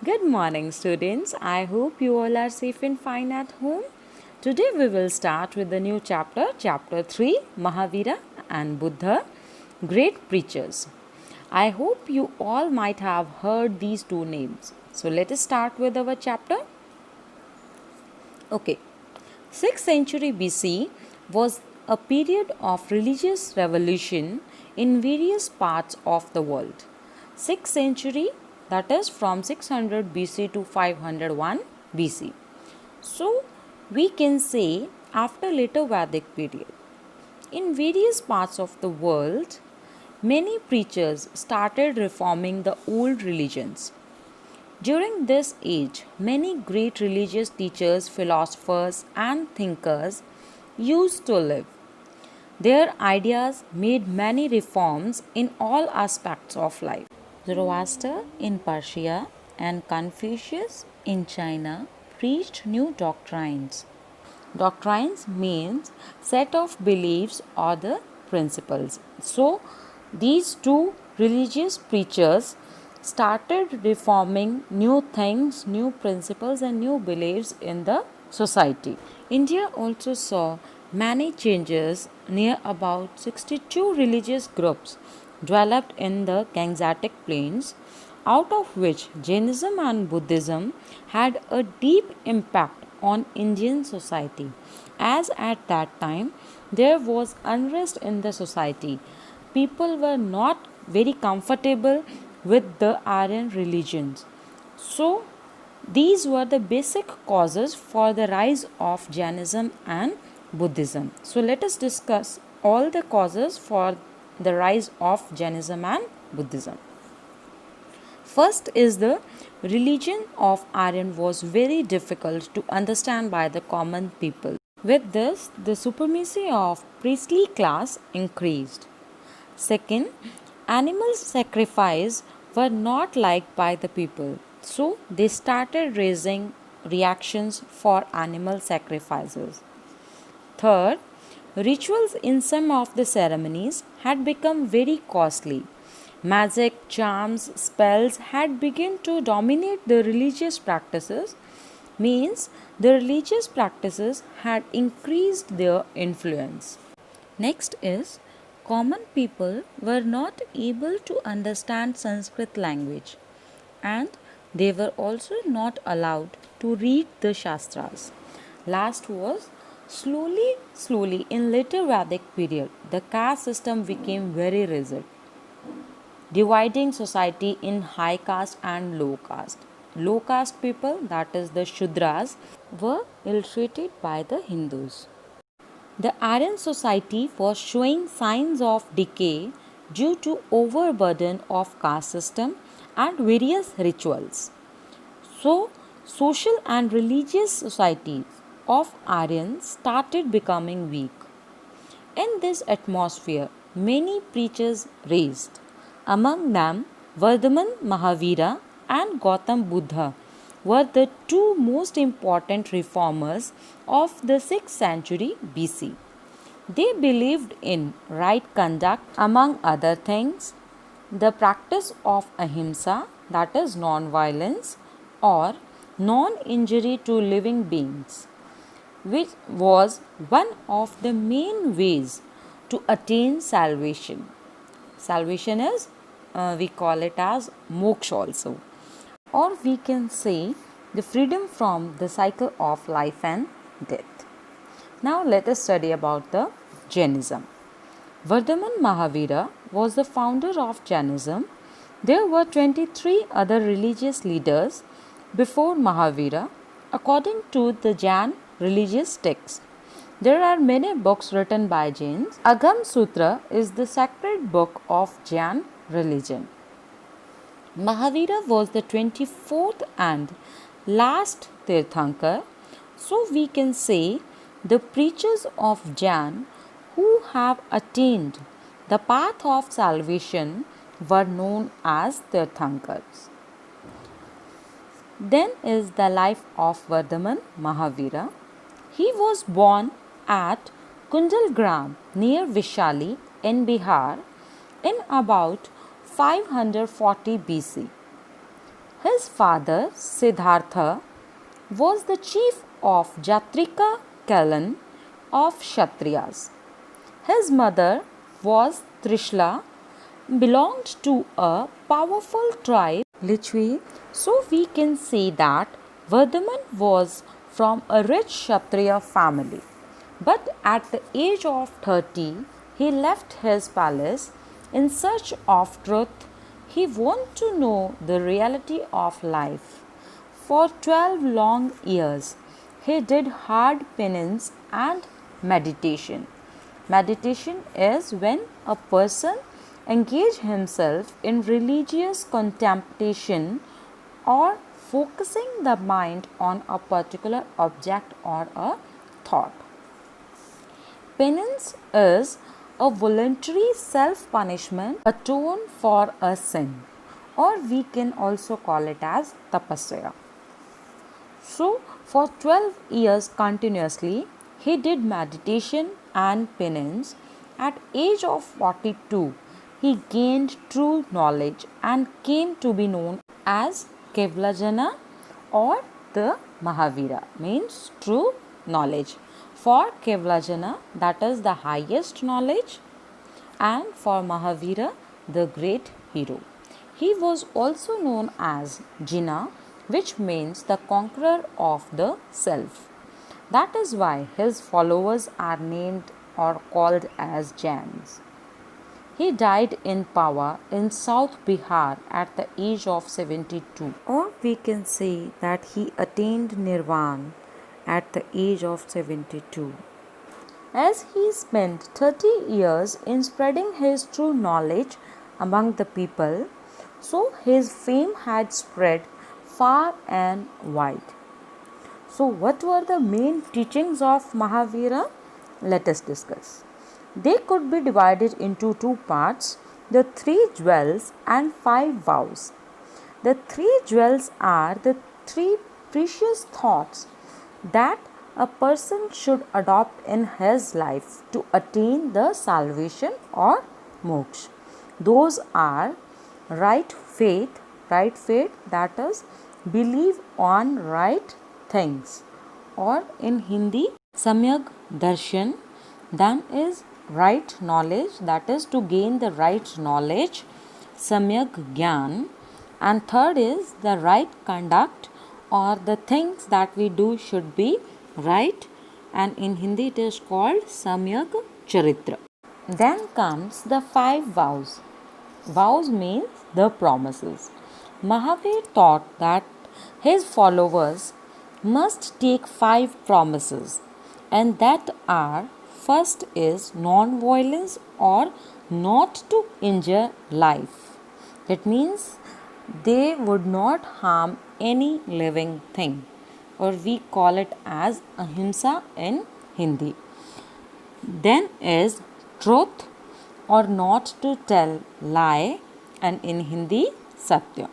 Good morning, students. I hope you all are safe and fine at home. Today we will start with the new chapter, chapter 3, Mahavira and Buddha, great preachers. I hope you all might have heard these two names. So let us start with our chapter. Okay. 6th century BC was a period of religious revolution in various parts of the world. 6th century, that is from 600 BC to 501 BC. So we can say after later Vedic period. In various parts of the world, many preachers started reforming the old religions. During this age, many great religious teachers, philosophers, and thinkers used to live. Their ideas made many reforms in all aspects of life. Zoroaster in Persia and Confucius in China preached new doctrines. Doctrines means set of beliefs or the principles. So these two religious preachers started reforming new things, new principles and new beliefs in the society. India also saw many changes. Near about 62 religious groups developed in the Gangetic plains, out of which Jainism and Buddhism had a deep impact on Indian society, as at that time there was unrest in the society. People were not very comfortable with the Aryan religions. So, these were the basic causes for the rise of Jainism and Buddhism. So, let us discuss all the causes for the rise of Jainism and Buddhism. First is the religion of Aryan was very difficult to understand by the common people. With this, the supremacy of priestly class increased. Second, animal sacrifice were not liked by the people. So they started raising reactions for animal sacrifices. Third, rituals in some of the ceremonies had become very costly. Magic, charms, spells had begun to dominate the religious practices, means the religious practices had increased their influence. Next is common people were not able to understand Sanskrit language and they were also not allowed to read the Shastras. Last was slowly in later Vedic period the caste system became very rigid, dividing society in high caste and low caste. Low caste people, that is the Shudras, were ill treated by the Hindus. The Aryan society was showing signs of decay due to overburden of caste system and various rituals. So, social and religious societies of Aryans started becoming weak. In this atmosphere, many preachers raised. Among them, Vardhaman Mahavira and Gautam Buddha were the two most important reformers of the 6th century BC. They believed in right conduct, among other things, the practice of ahimsa, that is non-violence, or non-injury to living beings, which was one of the main ways to attain salvation. Salvation is, we call it as moksha also, or we can say the freedom from the cycle of life and death. Now let us study about the Jainism. Vardhaman Mahavira was the founder of Jainism. There were 23 other religious leaders before Mahavira according to the Jain religious texts. There are many books written by Jains. Agam Sutra is the sacred book of Jain religion. Mahavira was the 24th and last Tirthankar. So we can say the preachers of Jain who have attained the path of salvation were known as Tirthankars. Then is the life of Vardhaman Mahavira. He was born at Kundalgram near Vishali in Bihar in about 540 BC. His father, Siddhartha, was the chief of Jatrika clan of Kshatriyas. His mother was Trishla, belonged to a powerful tribe, Lichvi. So we can say that Vardhaman was from a rich Kshatriya family. But at the age of 30, he left his palace in search of truth. He wanted to know the reality of life. For 12 long years, he did hard penance and meditation. Meditation is when a person engages himself in religious contemplation or focusing the mind on a particular object or a thought. Penance is a voluntary self-punishment, atone for a sin, or we can also call it as tapasya. So, for 12 years continuously, he did meditation and penance. At age of 42, he gained true knowledge and came to be known as Kevalajana or the Mahavira, means true knowledge. For Kevalajana, that is the highest knowledge, and for Mahavira, the great hero. He was also known as Jina, which means the conqueror of the self. That is why his followers are named or called as Jains. He died in power in South Bihar at the age of 72. Or we can say that he attained Nirvana at the age of 72. As he spent 30 years in spreading his true knowledge among the people, so his fame had spread far and wide. So, what were the main teachings of Mahavira? Let us discuss. They could be divided into two parts: the 3 jewels and 5 vows. The 3 jewels are the 3 precious thoughts that a person should adopt in his life to attain the salvation or moksha. Those are right faith, that is, believe on right things, or in Hindi, Samyak Darshan. Then is right knowledge, that is to gain the right knowledge, Samyak Gyan. And third is the right conduct, or the things that we do should be right, and in Hindi it is called Samyak Charitra. Then comes the 5 vows. Vows means the promises. Mahavir taught that his followers must take 5 promises, and that are: first is non-violence, or not to injure life. It means they would not harm any living thing, or we call it as ahimsa in Hindi. Then is truth, or not to tell lie, and in Hindi satya.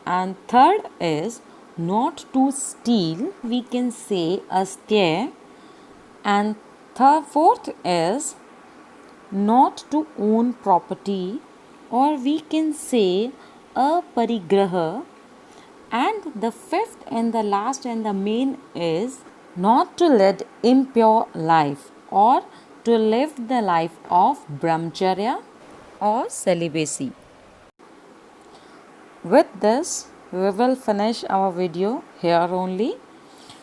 And third is not to steal, we can say astya. And fourth is not to own property, or we can say aparigraha. And the fifth and the last and the main is not to lead impure life, or to live the life of brahmacharya or celibacy. With this, we will finish our video here only.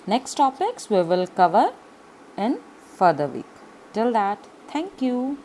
Next topics we will cover in further week. Till that, thank you.